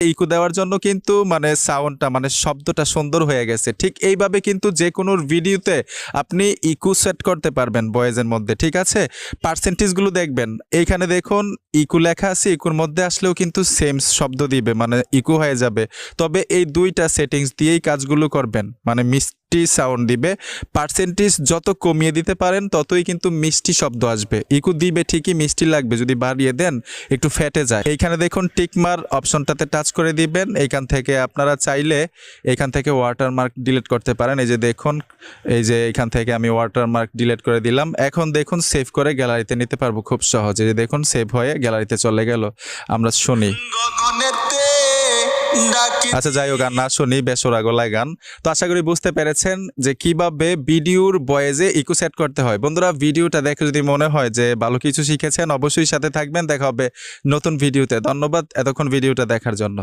Eco দেওয়ার জন্য কিন্তু মানে সাউন্ডটা মানে শব্দটা সুন্দর হয়ে গেছে। ঠিক এইভাবে কিন্তু যে কোনো ভিডিওতে আপনি ইকো সেট করতে পারবেন ভয়েসের মধ্যে, ঠিক আছে? পার্সেন্টেজগুলো দেখবেন, এইখানে দেখুন ইকো লেখা আছে, ইকোর মধ্যে আসলেও কিন্তু সেম শব্দ দিবে, মানে ইকো হয়ে যাবে। তবে এই দুইটা সেটিংস দিয়েই কাজগুলো করবেন, মানে মিষ্টি সাউন্ড দিবে। পার্সেন্টেজ যত কমিয়ে দিতে পারেন ততই কিন্তু মিষ্টি শব্দ আসবে। ইকো দিবে ঠিকই, মিষ্টি লাগবে, যদি বাড়িয়ে দেন একটু ফেটে যায়। এইখানে দেখুন টিকমার অপশনটাতে টাচ করে দিবেন। এইখান থেকে আপনারা চাইলে এইখান থেকে ওয়াটারমার্ক ডিলিট করতে পারেন। এই যে দেখুন, এই যে এইখান থেকে আমি ওয়াটারমার্ক ডিলিট করে দিলাম। এখন দেখুন সেভ করে গ্যালারিতে নিতে পারবো খুব সহজে। যে দেখুন সেভ হয়ে গ্যালারিতে চলে গেল। আমরা শুনি। আচ্ছা যাই হোক, গান না শুনি, বেসুরা গলায় গান। তো আশা করি বুঝতে পেরেছেন যে কিভাবে ভিডিওর ভয়েসে ইকো সেট করতে হয়। বন্ধুরা, ভিডিওটা দেখে যদি মনে হয় যে ভালো কিছু শিখেছেন, অবশ্যই সাথে থাকবেন। দেখা হবে নতুন ভিডিওতে। ধন্যবাদ এতক্ষণ ভিডিওটা দেখার জন্য।